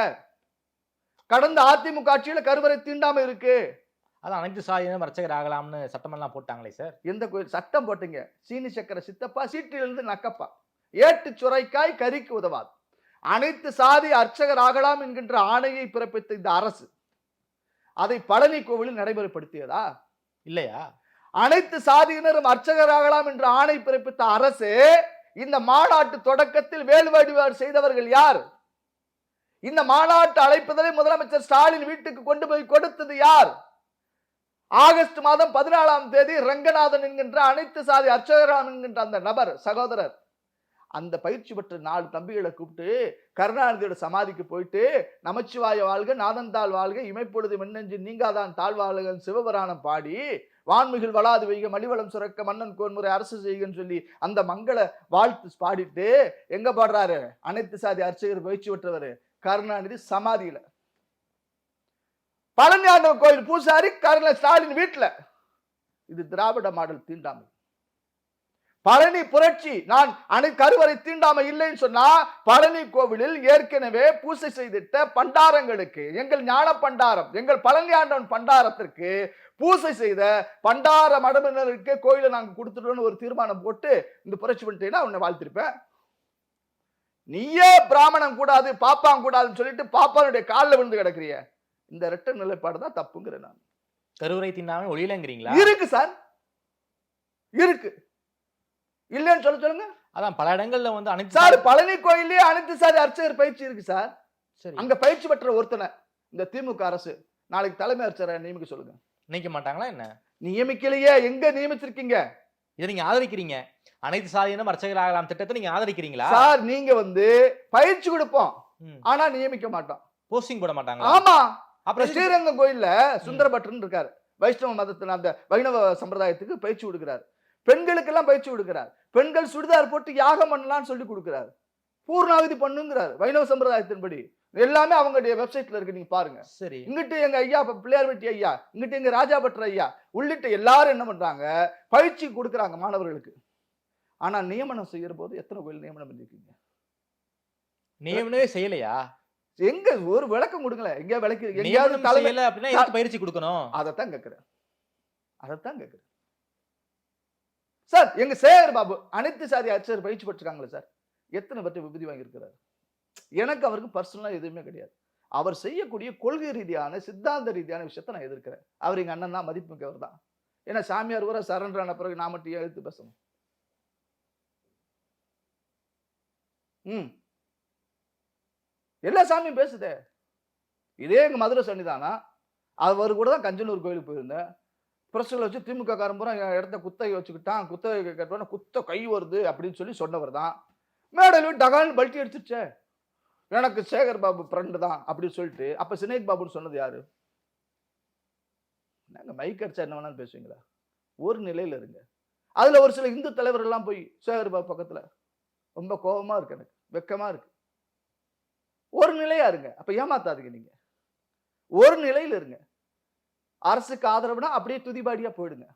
கடந்த அதிமுக ஆட்சியில கருவறை தீண்டாமை இருக்கு.
அது அனைத்து சாதியினரும் அர்ச்சகர் ஆகலாம்னு சட்டமெல்லாம் போட்டாங்களே சார்.
எந்த கோயில் சட்டம் போட்டீங்க? சீனி சக்கர சித்தப்பா, சீட்டிலிருந்து நக்கப்பா, ஏட்டு சுரைக்காய் கறிக்கு உதவாது. அனைத்து சாதி அர்ச்சகர் ஆகலாம் என்கின்ற ஆணையை பிறப்பித்த இந்த அரசு அதை பழனி கோவிலில் நடைமுறைப்படுத்தியதா
இல்லையா?
அனைத்து சாதியினரும் அர்ச்சகர் ஆகலாம் என்ற ஆணை பிறப்பித்த அரசு இந்த மாநாட்டு தொடக்கத்தில் வேல் வழிபாடு செய்தவர்கள் யார்? இந்த மாநாட்டு அழைப்புதலை முதலமைச்சர் ஸ்டாலின் வீட்டுக்கு கொண்டு போய் கொடுத்தது யார்? ஆகஸ்ட் மாதம் 14ஆம் தேதி ரங்கநாதன் என்கின்ற அனைத்து சாதி அர்ச்சகராம் என்கின்ற அந்த நபர் சகோதரர் அந்த பயிற்சி பெற்ற 4 தம்பிகளை கூப்பிட்டு கருணாநிதியோட சமாதிக்கு போயிட்டு நமச்சிவாய வாழ்க, நாதந்தாள் வாழ்க, இமைப்பொழுது மின்னஞ்சு நீங்காதான் தாழ்வாழ்கன் சிவபுராணம் பாடி வான்மிகில் வளாது வைக மலிவளம் சுரக்க மன்னன் கோன்முறை அரசு செய்கன்னு சொல்லி அந்த மங்கள வாழ்த்து பாடிட்டு எங்க பாடுறாரு? அனைத்து சாதி அர்ச்சகர் பயிற்சி பெற்றவர் கருணாநிதி சமாதியில. பழனி ஆண்டவன் கோயில் பூசாரி ஸ்டாலின் வீட்டுல. இது திராவிட மாடல் தீண்டாமை. பழனி புரட்சி. நான் கருவறை தீண்டாமை இல்லைன்னு சொன்னா பழனி கோவிலில் ஏற்கனவே பூசை செய்திட்ட பண்டாரங்களுக்கு, எங்கள் ஞான பண்டாரம், எங்கள் பழனி ஆண்டவன் பண்டாரத்திற்கு பூசை செய்த பண்டார மடபினருக்கு கோயிலை நாங்க கொடுத்துட்டோம்னு ஒரு தீர்மானம் போட்டு இந்த புரட்சி பண்ணிட்டேன்னா உன்னை வாழ்த்திருப்பேன். நீயே பிராமணன் கூடாது பாப்பான் கூடாதுன்னு சொல்லிட்டு பாப்பானுடைய காலில் விழுந்து கிடக்குறிய. இந்த இரட்டை நிலைப்பாடு தான் தப்புங்கிறேன் நான்.
கருவறை தின்னாம ஒளியலங்கிறீங்களா?
இருக்கு சார், இருக்கு. இல்லன்னு சொல்லுங்க.
அதான் பல இடங்கள்ல வந்து அனைத்து
சார் பழனி கோயிலே அனைத்து சாரி அர்ச்சகர் பயிற்சி இருக்கு சார்.
சரி,
அங்க பயிற்சி பெற்ற ஒருத்தனை இந்த திமுக அரசு நாளைக்கு தலைமை அர்ச்சகரை நியமிக்க சொல்லுங்க.
நினைக்க மாட்டாங்களா என்ன?
நியமிக்கலையே, எங்க நியமிச்சிருக்கீங்க?
இதை நீங்க ஆதரிக்கிறீங்க. அனைத்து சாதியினம் அர்ச்சகர் ஆகலாம் திட்டத்தை நீங்க ஆதரிக்கிறீங்களா?
சார் நீங்க வந்து பயிற்சி கொடுப்போம், ஆனா நியமிக்க மாட்டோம்.
போஸ்டிங் போட மாட்டாங்களா?
ஆமா.
அப்புறம்
ஸ்ரீரங்கம் கோயில்ல சுந்தரபட்டன் இருக்காரு, வைஷ்ணவ மதத்துல அந்த வைணவ சம்பிரதாயத்துக்கு பயிற்சி கொடுக்கிறார். பெண்களுக்கு எல்லாம் பயிற்சி கொடுக்கிறார். பெண்கள் சுடிதார் போட்டு யாகம் பண்ணலாம்னு சொல்லி கொடுக்கிறார். பூர்ணாகுதி பண்ணுங்கிறார் வைணவ சம்பிரதாயத்தின்படி. எல்லாமே அவங்களுடைய வெப்சைட்ல இருக்கு, நீங்க பாருங்க. சரி, இங்கிட்டு எங்க ஐயா பிள்ளையார் வெட்டி ஐயா, இங்கிட்டு எங்க ராஜா பட்டர் ஐயா உள்ளிட்ட எல்லாரும் என்ன பண்றாங்க, பயிற்சி கொடுக்குறாங்க மாணவர்களுக்கு. ஆனா நியமனம் செய்யற போது எத்தனை கோயில் நியமனம் பண்ணிருக்கீங்க?
நியமனமே செய்யலையா?
எங்க ஒரு விளக்கம் கொடுங்களேன். எங்க விளக்கு
எங்கயாவது தலைமையில அப்படின்னா எதுக்கு பயிற்சி கொடுக்கணும்? அதைத்தான் கேட்கிறேன்.
சார் எங்க சேகர் பாபு அனைத்து சாதி அர்ச்சகர் பயிற்சி பெற்றிருக்காங்களே சார், எத்தனை பேர்ட்ட விபதி வாங்கியிருக்கிறார்? எனக்கு அவருக்கு பர்சனலா எதுவுமே கிடையாது. அவர் செய்யக்கூடிய கொள்கை ரீதியான சித்தாந்த ரீதியான விஷயத்தை நான் எதிர்க்கிறேன். அவர் எங்க அண்ணன் தான், மதிப்பு மிக்கவர் தான். ஏன்னா சாமியார் கூட சரண்டர் ஆன பிறகு நான் மட்டும் எழுத்து பேசணும். எல்லா சாமியும் பேசுதே. இதே எங்க மதுரை சன்னிதானா, அவர் கூட தான் கஞ்சனூர் கோயிலுக்கு போயிருந்தேன். பிரச்சனை வச்சு திமுக காரன் பூரா இடத்த குத்தகை வச்சுக்கிட்டான், குத்தகை கட்டுவான குத்த கை வருது அப்படின்னு சொல்லி சொன்னவர் தான். மேடையில் டகால் பல்ட்டி அடிச்சிருச்சே, எனக்கு சேகர் பாபு ஃப்ரெண்டு தான் அப்படின்னு சொல்லிட்டு. அப்ப சினேக் பாபுன்னு சொன்னது யாரு? நாங்க மைக் அடிச்சா என்ன வேணாலும் பேசுவீங்களா? ஒரு நிலையில இருங்க. அதுல ஒரு சில இந்து தலைவர்கள் எல்லாம் போய் சேகர் பாபு பக்கத்துல ரொம்ப கோபமா இருக்கு, எனக்கு வெக்கமா இருக்கு. ஒரு நிலையா இருங்க, அப்ப ஏமாத்தாதீங்க. நீங்க ஒரு நிலையில இருங்க. அரசுக்கு ஆதரவுனா அப்படியே துதிபாடியா போயிடுங்க.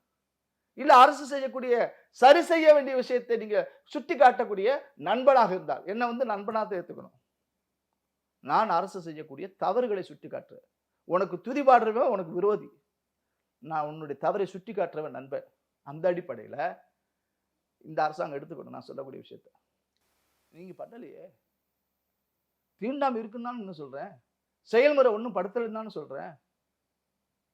இல்ல அரசு செய்யக்கூடிய சரி செய்ய வேண்டிய விஷயத்தை நீங்க சுட்டி காட்டக்கூடிய நண்பனாக இருந்தால் என்ன வந்து நண்பனாக ஏத்துக்கணும். நான் அரசு செய்யக்கூடிய தவறுகளை சுட்டி காட்டுறேன். உனக்கு துதிபாடுறவன் உனக்கு விரோதி, நான் உன்னுடைய தவறை சுட்டி காட்டுறவன் நண்பன். அந்த அடிப்படையில இந்த அரசாங்கம் எடுத்துக்கணும். நான் சொல்லக்கூடிய விஷயத்த நீங்க பண்ணலையே, தீண்டாம இருக்குன்னு தான் சொல்றேன், செயல்முறை ஒன்றும் படுத்தலைன்னு சொல்றேன்.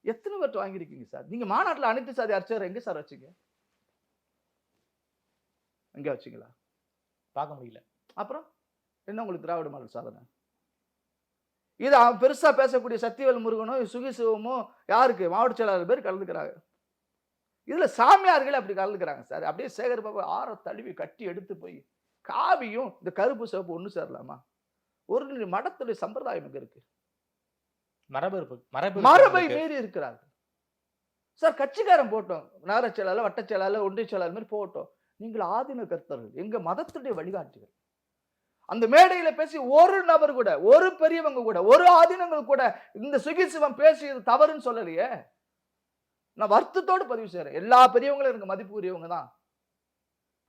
எத்தனை பேர்ட்ட வாங்கியிருக்கீங்க சார்? நீங்க மாநாட்டில் அனைத்து சாதி அர்ச்சகர் எங்க சார் வச்சீங்க? எங்க வச்சீங்களா?
பார்க்க முடியல.
அப்புறம் என்ன உங்களுக்கு திராவிட மாடல் சாதனை? இது அவன் பெருசா பேசக்கூடிய சத்தியவேல் முருகனும் சுகி சிவமும் யாருக்கு மாவட்ட செயலாளர் பேர் கலந்துக்கிறாங்க. இதுல சாமியார்கள் அப்படி கலந்துக்கிறாங்க சார். அப்படியே சேகர் பாபு ஆற தழுவி கட்டி எடுத்து போய் காவியும் இந்த கருப்பு சிவப்பு ஒண்ணு சேரலாமா? ஒரு மடத்துடைய சம்பிரதாயம் எங்க இருக்கு? மரபை மீறி இருக்கிறார்கள் சார். கட்சிக்காரன் போட்டோம், நகர செயலாளர், வட்ட செயலாளர், ஒன்றிய செயலாளர் மாதிரி போட்டோம். நீங்கள் ஆதீன கர்த்தர்கள், எங்க மதத்துடைய வழிகாட்டிகள். அந்த மேடையில பேசி ஒரு நபர் கூட, ஒரு பெரியவங்க கூட, ஒரு ஆதீனங்கள் கூட இந்த சுகிசிவம் பேசியது தவறுன்னு சொல்லலையே. நான் வருத்தத்தோடு பதிவு செய்யறேன். எல்லா பெரியவங்களும் எனக்கு மதிப்புக்குரியவங்க தான்.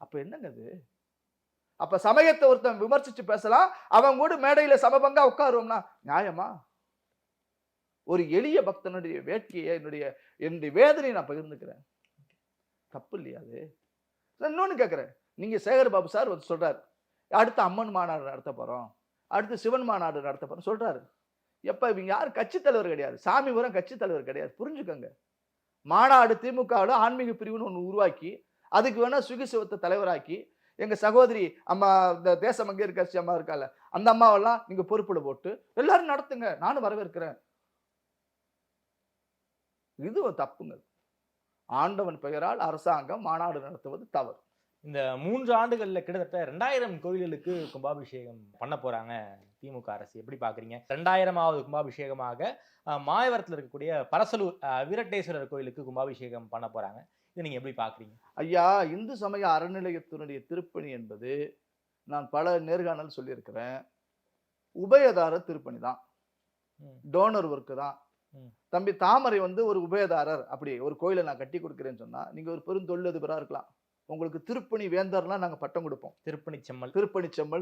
அப்ப என்னங்க அது? அப்ப சமயத்தை ஒருத்தன் விமர்சிச்சு பேசலாம், அவங்க கூட மேடையில சமபங்கா உட்காருவோம்னா நியாயமா? ஒரு எளிய பக்தனுடைய வேட்கையை என்னுடைய வேதனையை நான் பகிர்ந்துக்கிறேன். தப்பு இல்லையா அது? இன்னொன்னு கேட்கிறேன். நீங்க சேகர் பாபு சார் சொல்றாரு, அடுத்து அம்மன் மாநாடு நடத்த போறோம், அடுத்து சிவன் மாநாடு நடத்த போறோம் சொல்றாரு. எப்ப இவங்க யாரு கட்சி தலைவர் கிடையாது, சாமி வரும் கட்சி தலைவர் கிடையாது. புரிஞ்சுக்கோங்க. மாநாடு திமுக ஆன்மீக பிரிவுன்னு ஒன்று உருவாக்கி அதுக்கு வேணா சுகி சிவத்தை தலைவராக்கி எங்க சகோதரி அம்மா இந்த தேசம் அங்கே இருக்க அம்மா இருக்கால, அந்த அம்மாவெல்லாம் நீங்க பொறுப்புல போட்டு எல்லாரும் நடத்துங்க, நானும் வரவேற்கிறேன். இது ஒரு தப்புங்க. ஆண்டவன் பெயரால் அரசாங்கம் மாநாடு நடத்துவது தவறு.
இந்த 3 ஆண்டுகள்ல கிட்டத்தட்ட 2000 கோயில்களுக்கு கும்பாபிஷேகம் பண்ண போறாங்க திமுக அரசு. எப்படி பாக்குறீங்க? 2000வது கும்பாபிஷேகமாக மாயவரத்தில் இருக்கக்கூடிய பரசலூர் வீரட்டேஸ்வரர் கோயிலுக்கு கும்பாபிஷேகம் பண்ண போறாங்க. இதை நீங்க எப்படி பாக்குறீங்க?
ஐயா, இந்து சமய அறநிலையத்தினுடைய திருப்பணி என்பது நான் பல நேர்காணல் சொல்லியிருக்கிறேன், உபயதார திருப்பணி தான், டோனர் ஒர்க்கு தான். தம்பி தாமரை வந்து ஒரு உபயதாரர். அப்படி ஒரு கோயிலை நான் கட்டி கொடுக்கிறேன்னு சொன்னா நீங்க ஒரு பெரும் தொழிலதிபரா இருக்கலாம், உங்களுக்கு திருப்பணி வேந்தர்லாம் நாங்க பட்டம் கொடுப்போம். திருப்பணி செம்மல்,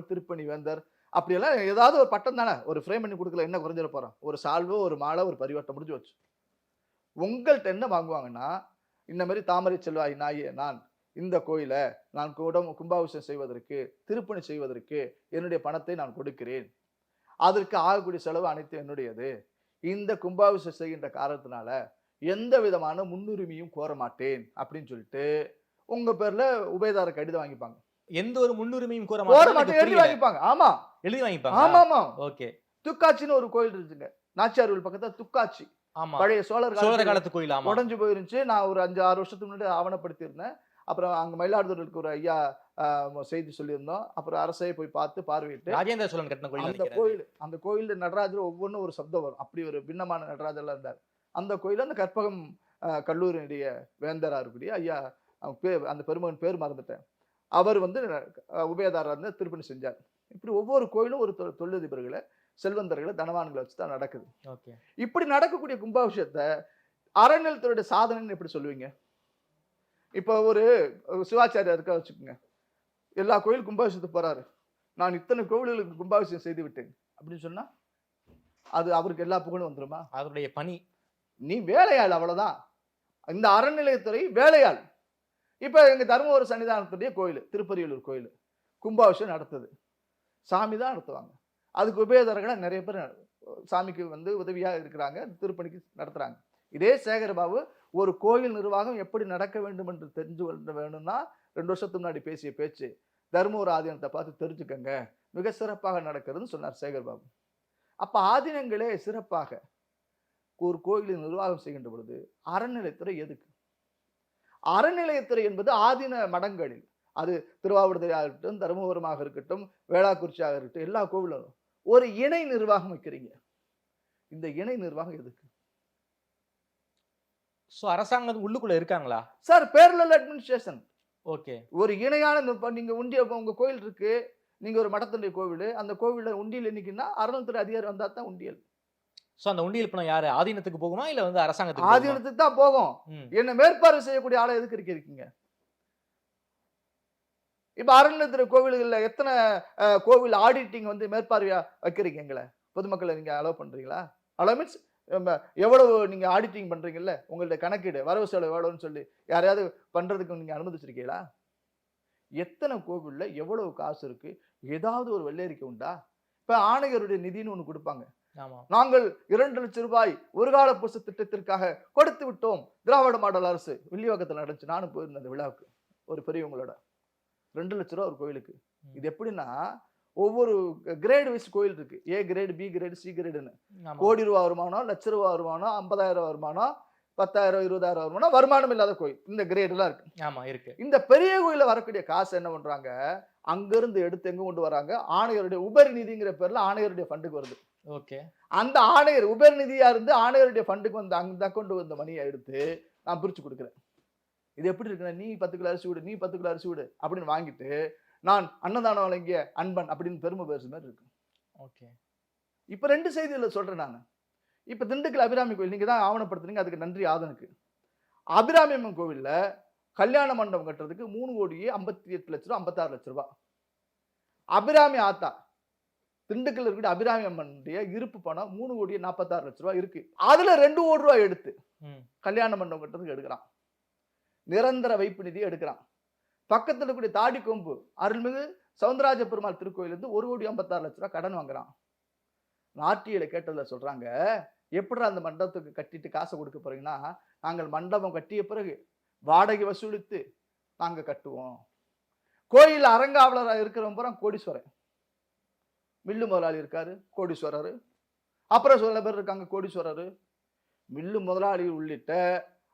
திருப்பணி வேந்தர் அப்படியெல்லாம் ஏதாவது ஒரு பட்டம் தானே, ஒரு ஃப்ரேம் பண்ணி கொடுக்கல, என்ன குறைஞ்சிட போறோம்? ஒரு சால்வோ, ஒரு மாலை, ஒரு பரிவட்டம் முடிஞ்சு வச்சு. உங்கள்கிட்ட என்ன வாங்குவாங்கன்னா, இந்த மாதிரி தாமரை செல்வாய் நாயே நான் இந்த கோயிலை நான் கும்பாபிஷேகம் செய்வதற்கு, திருப்பணி செய்வதற்கு என்னுடைய பணத்தை நான் கொடுக்கிறேன், அதற்கு ஆகக்கூடிய செலவு அனைத்தும் என்னுடையது, இந்த கும்பாபிஷேகம் செய்கின்ற காரணத்தினால எந்த விதமான முன்னுரிமையும் கோர மாட்டேன் அப்படின்னு சொல்லிட்டு உங்க பேர்ல உபயதார கடிதம் வாங்கிப்பாங்க.
எந்த ஒரு முன்னுரிமையும் கோர
மாட்டேன் எழுதி வாங்கிப்பாங்க. ஆமா,
எழுதி வாங்கிப்பாங்க.
ஆமா ஆமா.
ஓகே.
துக்காட்சின்னு ஒரு கோயில் இருக்குங்க, நாச்சியார்கோவில் பக்கத்துல துக்காட்சி. பழைய சோழர்
காலத்து கோயில்.
உடஞ்சு போயிருந்துச்சு. நான் ஒரு 5-6 வருஷத்துக்கு முன்னாடி ஆவணப்படுத்தி இருந்தேன். அப்புறம் அங்க மயிலாடுதுறைக்கு ஒரு ஐயா செய்தி சொல்லியிருந்தோம். அப்புறம் அரசே போய் பார்த்து பார்வையிட்டு
ராஜேந்திர சோழன் கட்டின
கோயில். அந்த கோயில் நடராஜர் ஒவ்வொன்றும் ஒரு சப்தம் வரும். அப்படி ஒரு பின்னமான நடராஜர்லாம் இருந்தார். அந்த கோயில் அந்த கற்பகம் கல்லூரியுடைய வேந்தரா இருக்கக்கூடிய ஐயா அந்த பெருமகன் பேர் மறந்துட்டேன். அவர் உபயதாரர் வந்து திருப்பணி செஞ்சார். இப்படி ஒவ்வொரு கோயிலும் ஒரு தொழிலதிபர்களை, செல்வந்தர்களை, தனவான்களை வச்சுதான் நடக்குது. இப்படி நடக்கக்கூடிய கும்பாபிஷேகத்தை அறநிலையத்துறையுடைய சாதனைன்னு எப்படி சொல்லுவீங்க? இப்ப ஒரு சிவாச்சாரியா இருக்க வச்சுக்கோங்க, எல்லா கோயில் கும்பாபிஷேகத்துக்கு போறாரு, நான் இத்தனை கோவில்களுக்கு கும்பாபிஷேகம் செய்து விட்டேன் அப்படின்னு சொன்னா அது அவருக்கு எல்லா புகழும் வந்துருமா?
அவருடைய பணி.
நீ வேலையாள், அவ்வளவுதான். இந்த அறநிலையத்துறை வேலையாள். இப்ப எங்க தர்மபுரம் சன்னிதானத்துடைய கோயில், திருப்பரியலூர் கோயில் கும்பாபிஷேகம் நடத்துது, சாமி தான் நடத்துவாங்க. அதுக்கு உபயதாரர்களா நிறைய பேர் சாமிக்கு உதவியா இருக்கிறாங்க, திருப்பணிக்கு நடத்துறாங்க. இதே சேகர்பாபு ஒரு கோயில் நிர்வாகம் எப்படி நடக்க வேண்டும் என்று தெரிஞ்சு கொள்ள வேணும்னா 2 வருஷத்துக்கு முன்னாடி பேசிய பேச்சு, தர்மபுர ஆதீனத்தை பார்த்து தெரிஞ்சுக்கங்க, மிக சிறப்பாக நடக்கிறதுன்னு சொன்னார் சேகர்பாபு. அப்ப ஆதீனங்களே சிறப்பாக ஒரு கோயிலின் நிர்வாகம் செய்கின்ற பொழுது அறநிலையத்துறை எதுக்கு? அறநிலையத்துறை என்பது ஆதீன மடங்களில், அது திருவாவூர்துறையாக இருக்கட்டும், தருமபுரமாக இருக்கட்டும், வேளாக்குறிச்சியாக இருக்கட்டும், எல்லா கோவிலும் ஒரு இணை நிர்வாகம் வைக்கிறீங்க. இந்த இணை நிர்வாகம் எதுக்கு?
அரசாங்கம் உள்ளுக்குள்ள இருக்காங்களா
சார்? Parallel administration.
ஓகே.
ஒரு இணையான நீங்க உங்க கோயில் இருக்கு, நீங்க ஒரு மடத்துடைய கோவில், அந்த கோவில உண்டியல் எண்ணிக்கைன்னா அறநிலையத்துறை அதிகாரி வந்தா தான் உண்டியல்.
அந்த உண்டியல் பணம் யாரு? ஆதீனத்துக்கு போகுமா இல்ல அரசாங்கத்துக்கு?
ஆதீனத்துக்கு தான் போகும். என்ன மேற்பார்வை செய்யக்கூடிய ஆளை எதுக்கு இருக்கீங்க? இப்ப அறநிலையத்துறை கோவில்கள்ல எத்தனை கோவில் ஆடிட்டிங் மேற்பார்வையா வைக்கிறீங்க? எங்களை பொதுமக்களை நீங்க அலோவ் பண்றீங்களா? அலோவ் மீன்ஸ் எவ்வளவு நீங்க ஆடிட்டிங் பண்றீங்கல்ல, உங்களுடைய கணக்கீடு வரவு செலவு எவ்வளவுன்னு சொல்லி யாரையாவது பண்றதுக்கு நீங்க அனுமதிச்சிருக்கீங்களா? எத்தனை கோவில்ல எவ்வளவு காசு இருக்கு? ஏதாவது ஒரு வெள்ளரிக்கை உண்டா? இப்ப ஆணையருடைய நிதின்னு ஒண்ணு கொடுப்பாங்க. நாங்கள் 2 லட்சம் ரூபாய் ஒரு கால புச திட்டத்திற்காக கொடுத்து விட்டோம், திராவிட மாடல் அரசு. வில்லிவாக்கத்தில் நடந்துச்சு, நானும் போயிருந்தேன் அந்த விழாவுக்கு, ஒரு பெரியவங்களோட. 2 லட்சம் ரூபா ஒரு கோயிலுக்கு. இது எப்படின்னா ஒவ்வொரு கிரேடு வைஸ் கோயில் இருக்கு, A grade, B grade, C கிரேடுன்னு. கோடி ரூபா வருமானம், லட்ச ரூபா வருமானம், 50,000 வருமானம், 10,000, 20,000 வருமானம், வருமானம் இல்லாத கோயில், இந்த கிரேடு எல்லாம் இருக்கு. இந்த பெரிய கோயில வரக்கூடிய காசு என்ன பண்றாங்க? அங்கிருந்து எடுத்து எங்க கொண்டு வராங்க? ஆணையருடைய உபரி நிதிங்கிற பேர்ல ஆணையருடைய ஃபண்டுக்கு வருது.
ஓகே.
அந்த ஆணையர் உபரி நிதியா இருந்து ஆணையருடைய ஃபண்டுக்கு அந்த அக்கௌண்ட் வந்த மணியை எடுத்து நான் பிரிச்சு கொடுக்குறேன். இது எப்படி இருக்குன்னா, நீ 10 கிலோ அரிசி விடு, நீ 10 கிலோ அரிசி விடு அப்படின்னு வாங்கிட்டு நான் அன்னதானம் வழங்கிய அன்பன் அப்படின்னு பெருமை பேசு மாதிரி இருக்கு.
ஓகே.
இப்ப 2 செய்திகளை சொல்றேன் நான். இப்ப திண்டுக்கல் அபிராமி கோயில் நீங்க தான் ஆவணப்படுத்துறீங்க, அதுக்கு நன்றி ஆதனுக்கு. அபிராமி அம்மன் கோவில்ல கல்யாண மண்டபம் கட்டுறதுக்கு 3,58,00,000 ரூபாய், 56 லட்சம் ரூபாய். அபிராமி ஆத்தா திண்டுக்கல் இருக்கிற அபிராமி அம்மனுடைய இருப்பு பணம் 3,46 லட்சம் ரூபாய் இருக்கு. அதுல 2 கோடி ரூபாய் எடுத்து கல்யாண மண்டபம் கட்டுறதுக்கு எடுக்கிறான். நிரந்தர வைப்பு நிதி எடுக்கிறான். பக்கத்துல இருக்கக்கூடிய தாடி கொம்பு அருள்மிகு சவுந்தரராஜ பெருமாள் திருக்கோயில் இருந்து 1,56 லட்சம் ரூபாய் கடன் வாங்குறான். நாட்டியில கேட்டதுல சொல்றாங்க, எப்படி அந்த மண்டபத்துக்கு கட்டிட்டு காசை கொடுக்க போறீங்கன்னா, நாங்கள் மண்டபம் கட்டிய பிறகு வாடகை வசூலித்து நாங்க கட்டுவோம். கோயில் அரங்காவலராக இருக்கிறவங்க பூரா கோடீஸ்வரன். மில்லு முதலாளி இருக்காரு, கோடீஸ்வரர். அப்புறம் சில பேர் இருக்காங்க கோடீஸ்வரர். மில்லு முதலாளி உள்ளிட்ட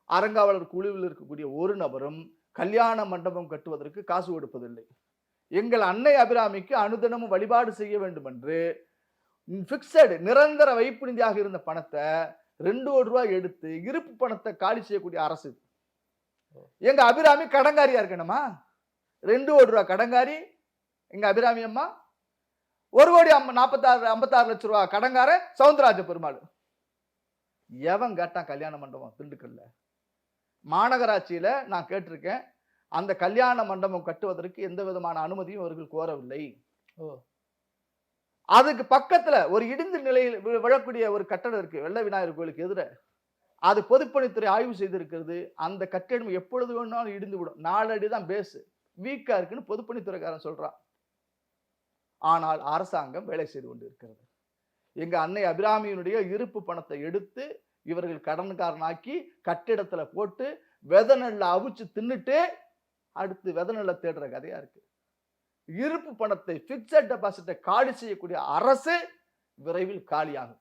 அரங்காவலர் குழுவில் இருக்கக்கூடிய ஒரு நபரும் கல்யாண மண்டபம் கட்டுவதற்கு காசு கொடுப்பதில்லை. எங்கள் அன்னை அபிராமிக்கு அனுதினமும் வழிபாடு செய்ய வேண்டும் என்று பிக்சடு நிரந்தர வைப்பு நிதியாக இருந்த பணத்தை 2 கோடி ரூபாய் எடுத்து இருப்பு பணத்தை காலி செய்யக்கூடிய அரசு. எங்க அபிராமி கடங்காரியா இருக்கணுமா? 2 கோடி ரூபாய் கடங்காரி எங்க அபிராமி அம்மா. 1,56 லட்சம் ரூபாய் கடங்கார சவுந்தரராஜ பெருமாள். எவன் கேட்டான் கல்யாண மண்டபம் திண்டுக்கல்ல? மாநகராட்சியில நான் கேட்டிருக்கேன், அந்த கல்யாண மண்டபம் கட்டுவதற்கு எந்த விதமான அனுமதியும் அவர்கள் கோரவில்லை. அதுக்கு பக்கத்துல ஒரு இடிந்த நிலையில் விழக்கூடிய ஒரு கட்டடம் இருக்கு, வெள்ள விநாயகர் கோயிலுக்கு எதிர. அது பொதுப்பணித்துறை ஆய்வு செய்திருக்கிறது. அந்த கட்டிடம் எப்பொழுது வேணாலும் இடிந்து விடும். 4 அடி தான் பேஸ், வீக்கா இருக்குன்னு பொதுப்பணித்துறைக்காரன் சொல்றான். ஆனால் அரசாங்கம் வேலை செய்து கொண்டு இருக்கிறது. எங்க அன்னை அபிராமியினுடைய இருப்பு பணத்தை எடுத்து இவர்கள் கடன்காரனாக்கி கட்டிடத்துல போட்டு விதை நெல்லை அவிச்சு தின்னுட்டு அடுத்து விதை நெல்லை தேடுற கதையா இருக்கு. இருப்பு பணத்தை பிக்சட் டெபாசிட்டை காலி செய்யக்கூடிய அரசு விரைவில் காலியாகும்.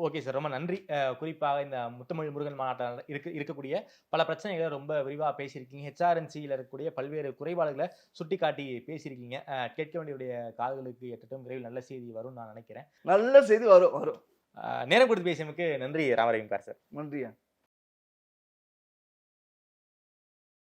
ஓகே சார், ரொம்ப நன்றி. குறிப்பாக இந்த முத்தமிழ் முருகன் மாநாட்டில் இருக்கக்கூடிய பல பிரச்சனைகளை ரொம்ப விரிவாக பேசியிருக்கீங்க. ஹெச்ஆர்என்சியில் இருக்கக்கூடிய பல்வேறு குறைபாடுகளை சுட்டி காட்டி பேசியிருக்கீங்க. கேட்க வேண்டிய காதுகளுக்கு எட்டட்டும், விரைவில் நல்ல செய்தி வரும்னு நான் நினைக்கிறேன்.
நல்ல செய்தி வரும்.
நேரம் கொடுத்து பேசியமைக்கு நன்றி ராமரவிங்கார் சார்.
நன்றியா.